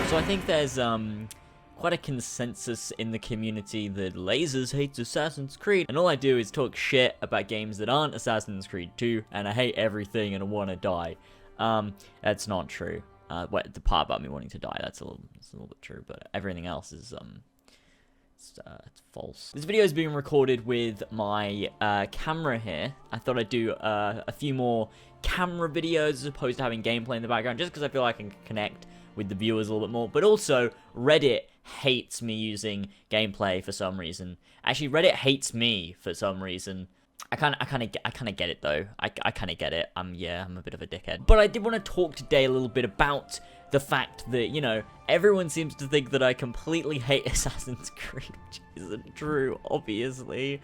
So I think there's quite a consensus in the community that Lazers hates Assassin's Creed, and all I do is talk shit about games that aren't Assassin's Creed 2, and I hate everything and I want to die. That's not true. The part about me wanting to die, that's a little bit true, but everything else is it's false. This video is being recorded with my camera here. I thought I'd do a few more camera videos as opposed to having gameplay in the background, just because I feel like I can connect with the viewers a little bit more. But also, Reddit hates me using gameplay for some reason. Actually, Reddit hates me for some reason. I kind of get it though. I kind of get it. I'm a bit of a dickhead. But I did want to talk today a little bit about the fact that, you know, everyone seems to think that I completely hate Assassin's Creed, which isn't true, obviously.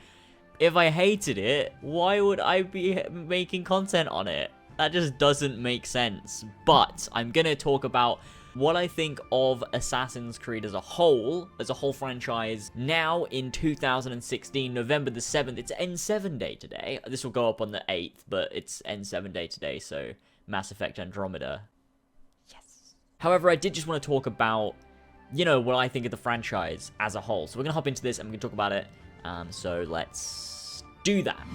If I hated it, why would I be making content on it? That just doesn't make sense. But I'm gonna talk about what I think of Assassin's Creed as a whole franchise, now in 2016, November the 7th. It's N7 Day today. This will go up on the 8th, but it's N7 Day today, so Mass Effect Andromeda. Yes. However, I did just want to talk about, you know, what I think of the franchise as a whole. So we're going to hop into this and we're going to talk about it. So let's do that.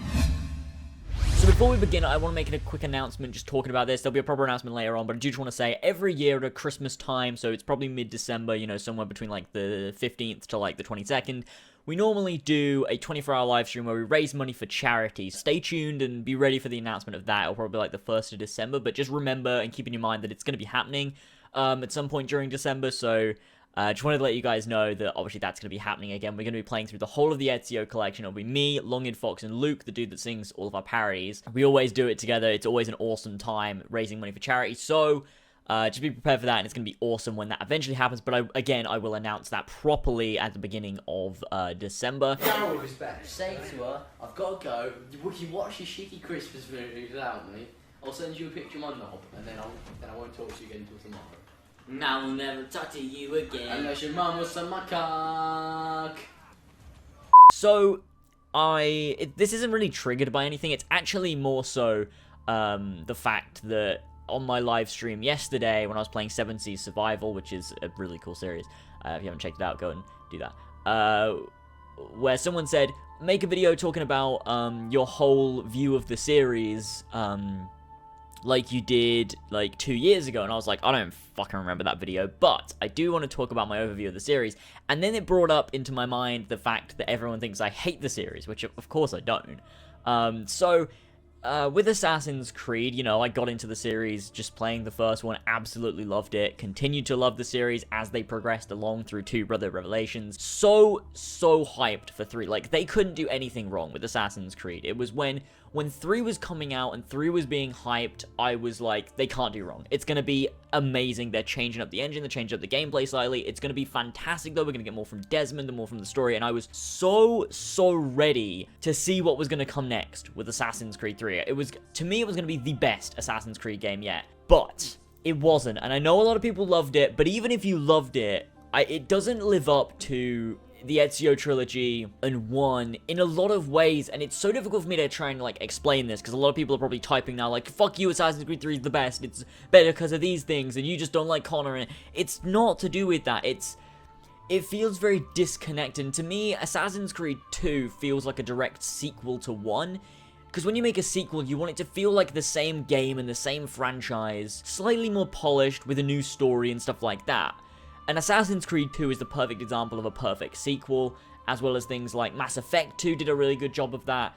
So before we begin, I want to make a quick announcement just talking about this. There'll be a proper announcement later on, but I do just want to say every year at Christmas time, so it's probably mid-December, you know, somewhere between like the 15th to like the 22nd, we normally do a 24-hour live stream where we raise money for charity. Stay tuned and be ready for the announcement of that. It'll probably be like the 1st of December, but just remember and keep in your mind that it's going to be happening at some point during December, so just wanted to let you guys know that obviously that's going to be happening again. We're going to be playing through the whole of the Ezio collection. It'll be me, Longin Fox, and Luke, the dude that sings all of our parodies. We always do it together. It's always an awesome time raising money for charity. So just be prepared for that, and it's going to be awesome when that eventually happens. But I will announce that properly at the beginning of December. Carol, with respect, say to her, I've got to go. You watch your shitty Christmas movies without me. I'll send you a picture of my knob, and then I won't talk to you again until tomorrow. I will never talk to you again. Unless your mum was on my cock. So, this isn't really triggered by anything. It's actually more so the fact that on my live stream yesterday, when I was playing 7 Seas Survival, which is a really cool series, if you haven't checked it out, go and do that. Where someone said, make a video talking about your whole view of the series, like you did like 2 years ago, and I was like, I don't fucking remember that video, but I do want to talk about my overview of the series. And then it brought up into my mind the fact that everyone thinks I hate the series, which of course I don't. With Assassin's Creed, you know, I got into the series just playing the first one, absolutely loved it, continued to love the series as they progressed along through 2 Brother Revelations. So hyped for 3. Like, they couldn't do anything wrong with Assassin's Creed. It was when 3 was coming out and 3 was being hyped, I was like, they can't do wrong. It's gonna be amazing. They're changing up the engine, they're changing up the gameplay slightly. It's gonna be fantastic, though. We're gonna get more from Desmond and more from the story, and I was so ready to see what was gonna come next with Assassin's Creed 3. To me, it was gonna be the best Assassin's Creed game yet, but it wasn't, and I know a lot of people loved it, but even if you loved it, it doesn't live up to the Ezio trilogy and 1 in a lot of ways, and it's so difficult for me to try and like explain this, because a lot of people are probably typing now like, fuck you, Assassin's Creed 3 is the best, it's better because of these things, and you just don't like Connor, and it's not to do with that. It feels very disconnected, and to me, Assassin's Creed 2 feels like a direct sequel to 1, because when you make a sequel, you want it to feel like the same game and the same franchise, slightly more polished with a new story and stuff like that. And Assassin's Creed 2 is the perfect example of a perfect sequel, as well as things like Mass Effect 2 did a really good job of that.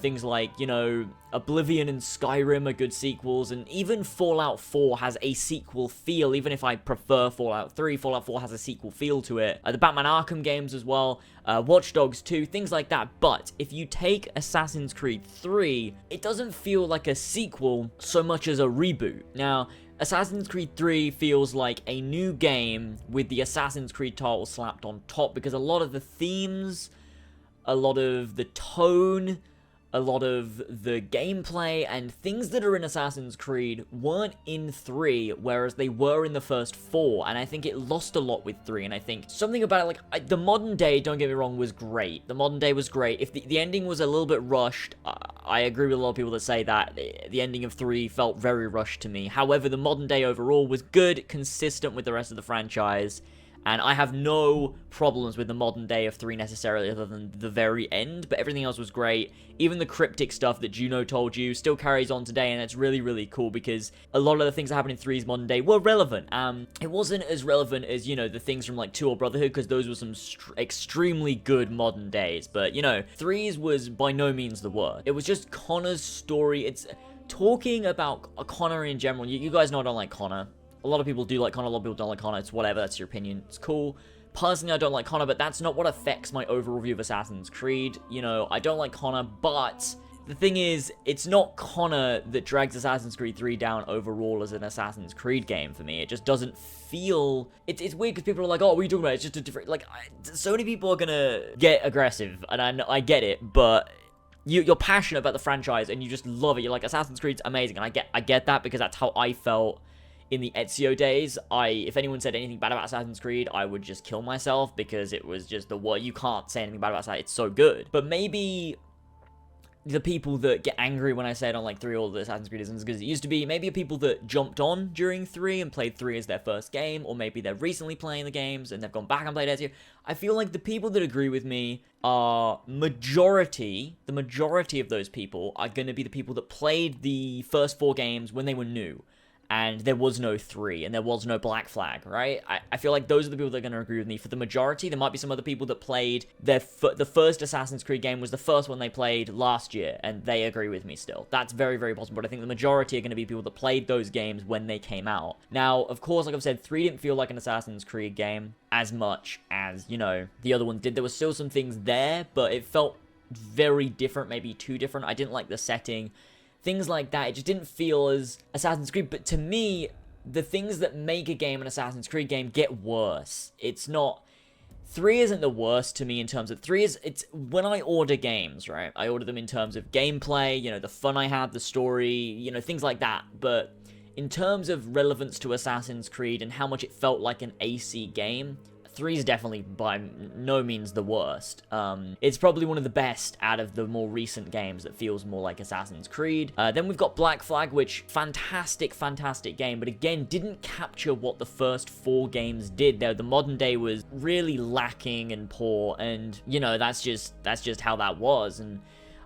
Things like, you know, Oblivion and Skyrim are good sequels, and even Fallout 4 has a sequel feel, even if I prefer Fallout 3, Fallout 4 has a sequel feel to it. The Batman Arkham games as well, Watch Dogs 2, things like that. But if you take Assassin's Creed 3, it doesn't feel like a sequel so much as a reboot. Now, Assassin's Creed 3 feels like a new game with the Assassin's Creed title slapped on top, because a lot of the themes, a lot of the tone, a lot of the gameplay and things that are in Assassin's Creed weren't in 3, whereas they were in the first 4, and I think it lost a lot with 3, and I think something about it, like, the modern day, don't get me wrong, was great. The modern day was great. If the ending was a little bit rushed, I agree with a lot of people that say that the ending of 3 felt very rushed to me. However, the modern day overall was good, consistent with the rest of the franchise, and I have no problems with the modern day of 3 necessarily, other than the very end, but everything else was great. Even the cryptic stuff that Juno told you still carries on today, and it's really, really cool, because a lot of the things that happened in 3's modern day were relevant. It wasn't as relevant as, you know, the things from, like, 2 or Brotherhood, because those were some extremely good modern days, but, you know, 3's was by no means the worst. It was just Connor's story. It's talking about Connor in general. You guys know I don't like Connor. A lot of people do like Connor, a lot of people don't like Connor. It's whatever, that's your opinion. It's cool. Personally, I don't like Connor, but that's not what affects my overall view of Assassin's Creed. You know, I don't like Connor, but the thing is, it's not Connor that drags Assassin's Creed 3 down overall as an Assassin's Creed game for me. It just doesn't feel... It's weird because people are like, oh, what are you talking about? It's just a different... Like, so many people are gonna get aggressive, and I get it, but... You're passionate about the franchise, and you just love it. You're like, Assassin's Creed's amazing, and I get that, because that's how I felt in the Ezio days. If anyone said anything bad about Assassin's Creed, I would just kill myself, because it was just you can't say anything bad about Assassin's Creed. It's so good. But maybe the people that get angry when I say I don't like 3 or the Assassin's Creed isn't as good as it used to be, maybe are people that jumped on during 3 and played 3 as their first game, or maybe they're recently playing the games and they've gone back and played Ezio. I feel like the people that agree with me are the majority of those people are going to be the people that played the first 4 games when they were new, and there was no 3, and there was no Black Flag, right? I feel like those are the people that are going to agree with me. For the majority, there might be some other people that played the first Assassin's Creed game was the first one they played last year, and they agree with me still. That's very, very possible, but I think the majority are going to be people that played those games when they came out. Now, of course, like I've said, 3 didn't feel like an Assassin's Creed game as much as, you know, the other one did. There were still some things there, but it felt very different, maybe too different. I didn't like the setting. Things like that, it just didn't feel as Assassin's Creed. But to me, the things that make a game an Assassin's Creed game get worse. It's not... 3 isn't the worst to me in terms of... 3 is... It's... When I order games, right? I order them in terms of gameplay, you know, the fun I had, the story, you know, things like that. But in terms of relevance to Assassin's Creed and how much it felt like an AC game... 3 is definitely by no means the worst. It's probably one of the best out of the more recent games that feels more like Assassin's Creed. Then we've got Black Flag, which fantastic game, but again, didn't capture what the first 4 games did. The modern day was really lacking and poor, and, you know, that's just how that was. And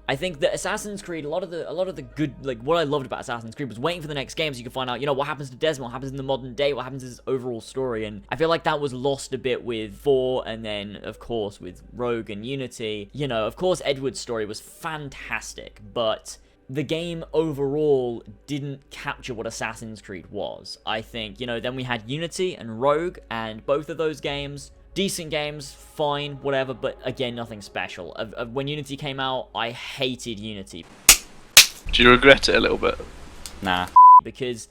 I think that Assassin's Creed, a lot of the good, like, what I loved about Assassin's Creed was waiting for the next game so you could find out, you know, what happens to Desmond, what happens in the modern day, what happens to his overall story, and I feel like that was lost a bit with 4, and then, of course, with Rogue and Unity. You know, of course, Edward's story was fantastic, but the game overall didn't capture what Assassin's Creed was. I think, you know, then we had Unity and Rogue, and both of those games... decent games, fine, whatever, but again, nothing special. When Unity came out, I hated Unity. Do you regret it a little bit? Nah. Because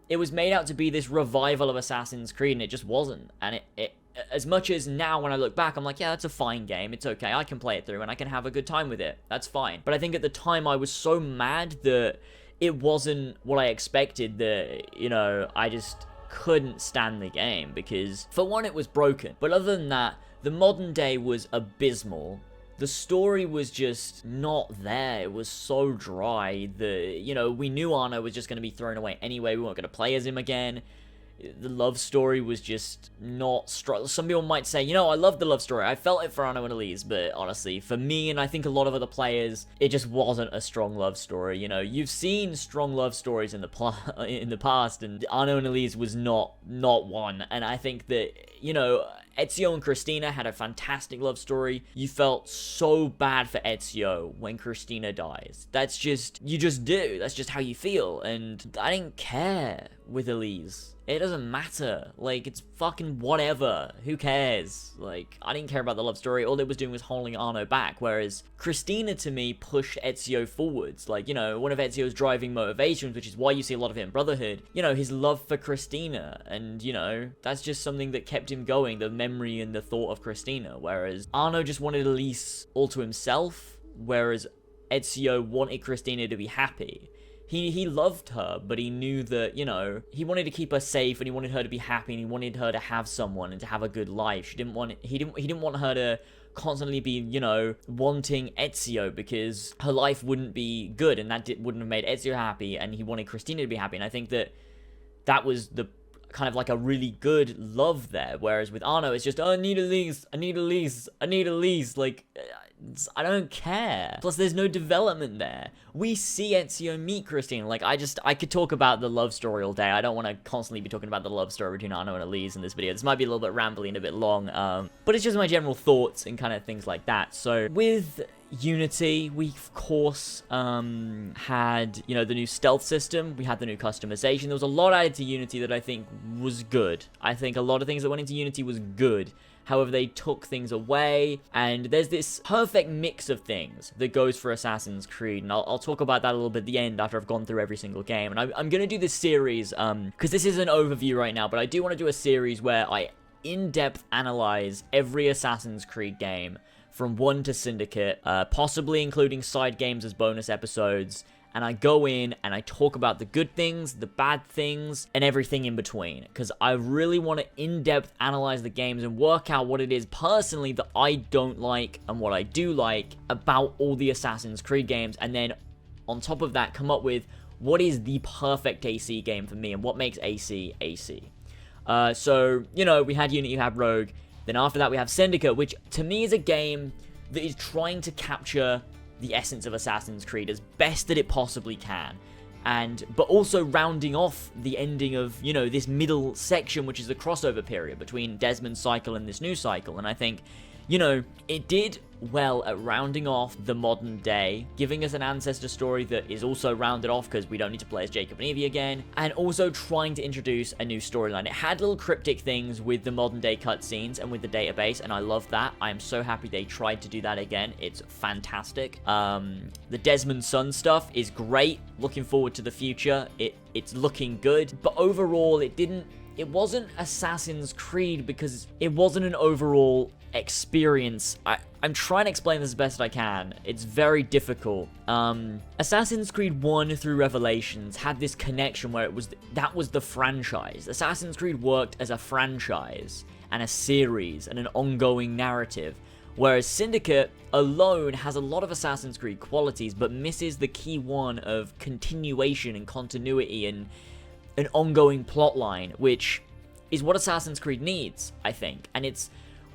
it was made out to be this revival of Assassin's Creed, and it just wasn't. And it as much as now when I look back, I'm like, yeah, that's a fine game, it's okay, I can play it through, and I can have a good time with it. That's fine. But I think at the time, I was so mad that it wasn't what I expected, that, you know, I just... couldn't stand the game, because for one, it was broken, but other than that, the modern day was abysmal. The story was just not there. It was so dry that, you know, we knew Arno was just going to be thrown away anyway. We weren't going to play as him again. The love story was just not strong. Some people might say, you know, I love the love story. I felt it for Arno and Elise, but honestly, for me, and I think a lot of other players, it just wasn't a strong love story. You know, you've seen strong love stories in the past, and Arno and Elise was not one. And I think that, you know, Ezio and Christina had a fantastic love story. You felt so bad for Ezio when Christina dies. That's just, you just do. That's just how you feel. And I didn't care with Elise. It doesn't matter. Like, it's fucking whatever. Who cares? Like, I didn't care about the love story. All it was doing was holding Arno back. Whereas Christina, to me, pushed Ezio forwards. Like, you know, one of Ezio's driving motivations, which is why you see a lot of it in Brotherhood, you know, his love for Christina. And, you know, that's just something that kept him going, the memory and the thought of Christina. Whereas Arno just wanted Elise all to himself. Whereas Ezio wanted Christina to be happy. He loved her, but he knew that, you know, he wanted to keep her safe, and he wanted her to be happy, and he wanted her to have someone and to have a good life. He didn't want her to constantly be, you know, wanting Ezio, because her life wouldn't be good, and that wouldn't have made Ezio happy, and he wanted Christina to be happy. And I think that was the kind of like a really good love there. Whereas with Arno, it's just, oh, I need a lease, like, I don't care. Plus, there's no development there. We see Ezio meet Christina. Like, I could talk about the love story all day. I don't want to constantly be talking about the love story between Arno and Elise in this video. This might be a little bit rambly and a bit long, but it's just my general thoughts and kind of things like that. So, with Unity, we of course had, you know, the new stealth system. We had the new customization. There was a lot added to Unity that I think was good. I think a lot of things that went into Unity was good. However, they took things away, and there's this perfect mix of things that goes for Assassin's Creed, and I'll talk about that a little bit at the end after I've gone through every single game. And I'm going to do this series, because this is an overview right now, but I do want to do a series where I in-depth analyze every Assassin's Creed game, from 1 to Syndicate, possibly including side games as bonus episodes, and I go in and I talk about the good things, the bad things, and everything in between, because I really want to in-depth analyze the games and work out what it is personally that I don't like and what I do like about all the Assassin's Creed games, and then on top of that come up with what is the perfect AC game for me and what makes AC AC. So, you know, we had Unity, we had Rogue, then after that we have Syndicate, which to me is a game that is trying to capture the essence of Assassin's Creed as best that it possibly can, but also rounding off the ending of, you know, this middle section, which is the crossover period between Desmond's cycle and this new cycle. And I think, you know, it did well at rounding off the modern day, giving us an ancestor story that is also rounded off because we don't need to play as Jacob and Evie again, and also trying to introduce a new storyline. It had little cryptic things with the modern day cutscenes and with the database, and I love that. I am so happy they tried to do that again. It's fantastic. The Desmond Son stuff is great. Looking forward to the future. It's looking good, but overall it wasn't Assassin's Creed because it wasn't an overall experience. I'm trying to explain this as best I can. It's very difficult. Assassin's Creed 1 through Revelations had this connection where that was the franchise. Assassin's Creed worked as a franchise and a series and an ongoing narrative, whereas Syndicate alone has a lot of Assassin's Creed qualities but misses the key one of continuation and continuity and an ongoing plotline, which is what Assassin's Creed needs, I think. And it's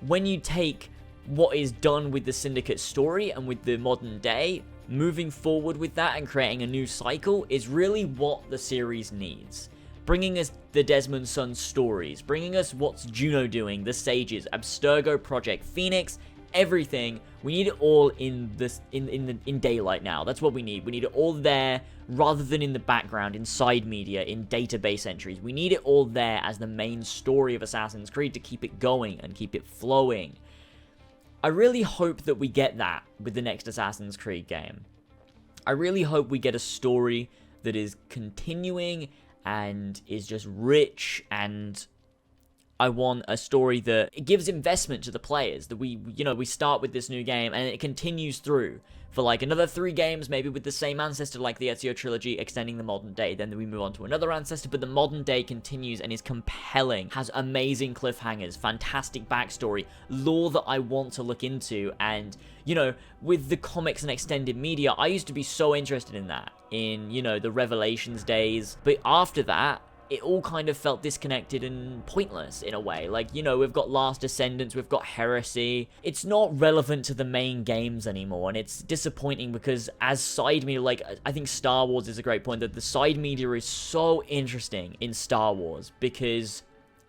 when you take what is done with the Syndicate story and with the modern day, moving forward with that and creating a new cycle is really what the series needs. Bringing us the Desmond Son stories, bringing us what's Juno doing, the Sages, Abstergo, Project Phoenix, everything. We need it all in daylight now. That's what we need. We need it all there rather than in the background, in side media, in database entries. We need it all there as the main story of Assassin's Creed to keep it going and keep it flowing. I really hope that we get that with the next Assassin's Creed game. I really hope we get a story that is continuing and is just rich, and I want a story that it gives investment to the players, that we start with this new game and it continues through for like another 3 games, maybe with the same ancestor like the Ezio trilogy, extending the modern day. Then we move on to another ancestor, but the modern day continues and is compelling, has amazing cliffhangers, fantastic backstory, lore that I want to look into. And, you know, with the comics and extended media, I used to be so interested in that in, you know, the Revelations days. But after that, it all kind of felt disconnected and pointless in a way. Like, you know, we've got Last Descendants, we've got Heresy. It's not relevant to the main games anymore, and it's disappointing because as side media, like, I think Star Wars is a great point, that the side media is so interesting in Star Wars because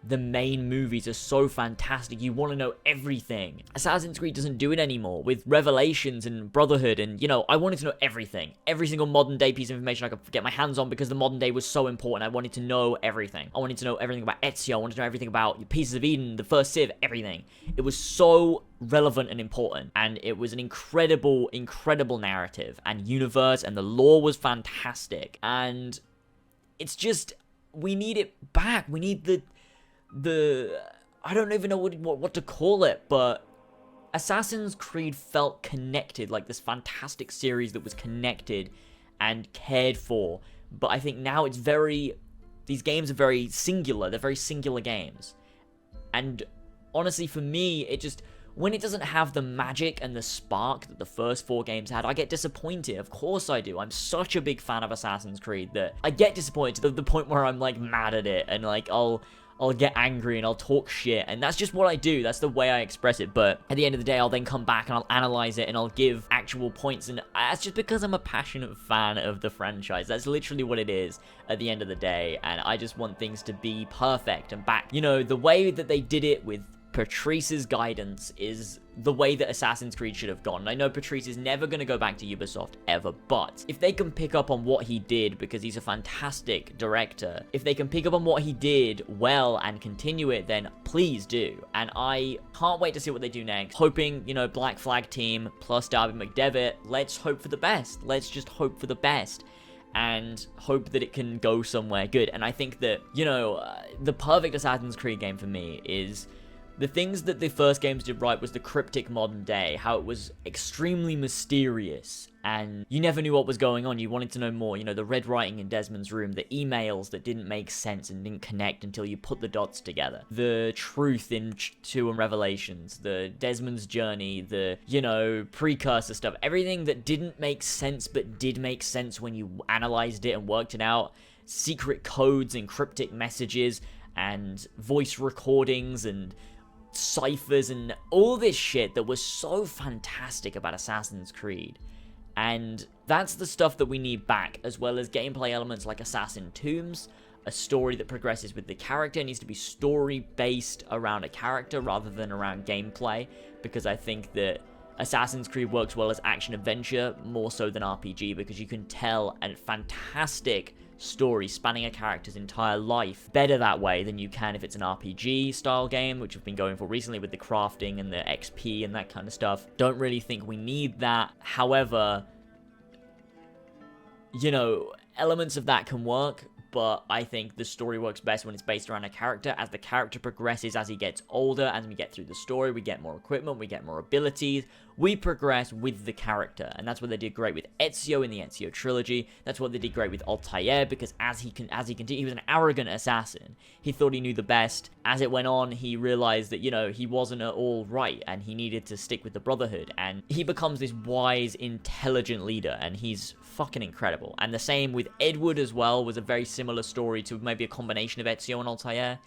the main movies are so fantastic. You want to know everything. Assassin's Creed doesn't do it anymore with Revelations and Brotherhood, and, you know, I wanted to know everything. Every single modern day piece of information I could get my hands on because the modern day was so important. I wanted to know everything. I wanted to know everything about Ezio. I wanted to know everything about Pieces of Eden, the first Civ, everything. It was so relevant and important, and it was an incredible, incredible narrative and universe, and the lore was fantastic. And it's just, we need it back. We need the I don't even know what to call it, but Assassin's Creed felt connected, like this fantastic series that was connected and cared for. But I think now it's these games are very singular. They're very singular games. And honestly, for me, when it doesn't have the magic and the spark that the first 4 games had, I get disappointed. Of course I do. I'm such a big fan of Assassin's Creed that I get disappointed to the point where I'm like mad at it, and like I'll get angry and I'll talk shit, and that's just what I do. That's the way I express it. But at the end of the day, I'll then come back and I'll analyze it and I'll give actual points, and that's just because I'm a passionate fan of the franchise. That's literally what it is at the end of the day, and I just want things to be perfect and back. You know, the way that they did it with Patrice's guidance is the way that Assassin's Creed should have gone. I know Patrice is never going to go back to Ubisoft ever, but if they can pick up on what he did, because he's a fantastic director, if they can pick up on what he did well and continue it, then please do. And I can't wait to see what they do next. Hoping, you know, Black Flag team plus Darby McDevitt, let's hope for the best. Let's just hope for the best. And hope that it can go somewhere good. And I think that, you know, the perfect Assassin's Creed game for me is the things that the first games did right was the cryptic modern day, how it was extremely mysterious, and you never knew what was going on. You wanted to know more. You know, the red writing in Desmond's room, the emails that didn't make sense and didn't connect until you put the dots together, the truth in 2 and Revelations, the Desmond's journey, the, you know, precursor stuff, everything that didn't make sense but did make sense when you analyzed it and worked it out, secret codes and cryptic messages and voice recordings and ciphers and all this shit that was so fantastic about Assassin's Creed. And that's the stuff that we need back, as well as gameplay elements like Assassin Tombs, a story that progresses with the character. It needs to be story based around a character rather than around gameplay, because I think that Assassin's Creed works well as action adventure more so than RPG, because you can tell a fantastic story spanning a character's entire life better that way than you can if it's an RPG style game, which we've been going for recently with the crafting and the XP and that kind of stuff. Don't really think we need that. However, you know, elements of that can work, but I think the story works best when it's based around a character. As the character progresses, as he gets older, as we get through the story, we get more equipment, we get more abilities, we progress with the character, and that's what they did great with Ezio in the Ezio trilogy. That's what they did great with Altair, because as he continued, he was an arrogant assassin. He thought he knew the best. As it went on, he realized that, you know, he wasn't at all right, and he needed to stick with the Brotherhood, and he becomes this wise, intelligent leader, and he's fucking incredible. And the same with Edward as well, was a very similar story to maybe a combination of Ezio and Altair.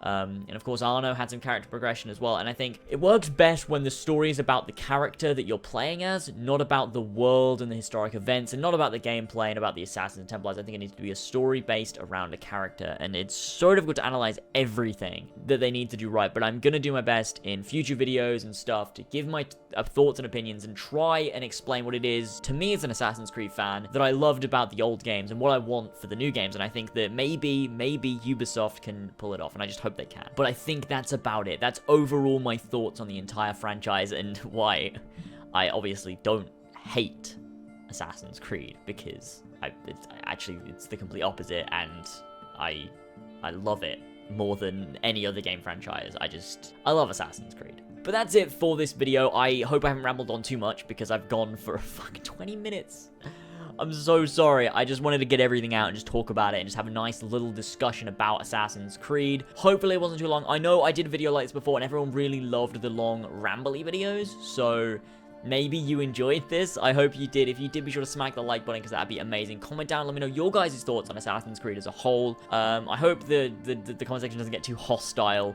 And of course Arno had some character progression as well, and I think it works best when the story is about the character that you're playing as, not about the world and the historic events, and not about the gameplay and about the Assassins and Templars. I think it needs to be a story based around a character, and it's so difficult to analyze everything that they need to do right, but I'm gonna do my best in future videos and stuff to give my thoughts and opinions and try and explain what it is, to me as an Assassin's Creed fan, that I loved about the old games and what I want for the new games, and I think that maybe Ubisoft can pull it off, and I just hope they can. But I think that's about it. That's overall my thoughts on the entire franchise and why I obviously don't hate Assassin's Creed, because it's the complete opposite, and I love it more than any other game franchise. I love Assassin's Creed. But that's it for this video. I hope I haven't rambled on too much, because I've gone for fucking 20 minutes. I'm so sorry. I just wanted to get everything out and just talk about it and just have a nice little discussion about Assassin's Creed. Hopefully it wasn't too long. I know I did a video like this before and everyone really loved the long rambly videos, so maybe you enjoyed this. I hope you did. If you did, be sure to smack the like button, because that'd be amazing. Comment down, let me know your guys' thoughts on Assassin's Creed as a whole. I hope the comment section doesn't get too hostile.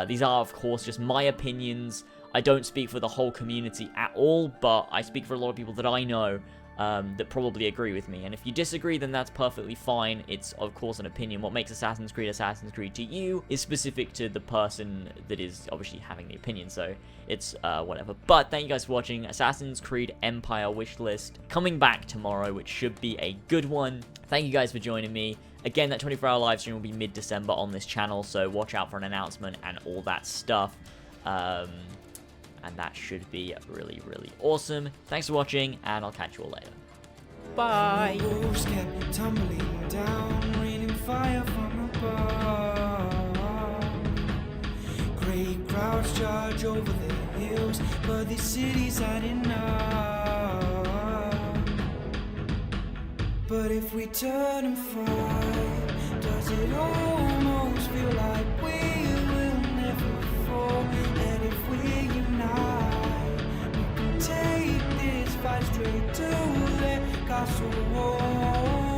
These are, of course, just my opinions. I don't speak for the whole community at all, but I speak for a lot of people that I know that probably agree with me. And if you disagree, then that's perfectly fine. It's, of course, an opinion. What makes Assassin's Creed to you is specific to the person that is obviously having the opinion, so it's whatever. But thank you guys for watching. Assassin's Creed Empire wishlist coming back tomorrow, which should be a good one. Thank you guys for joining me. Again, that 24-hour live stream will be mid-December on this channel, so watch out for an announcement and all that stuff. And that should be really, really awesome. Thanks for watching, and I'll catch you all later. Bye! Wolves kept tumbling down, raining fire from above. Great crowds charge over the hill. feels, but this city's had enough. But if we turn and fight, does it almost feel like we will never fall? And if we unite, we can take this fight straight to the castle wall.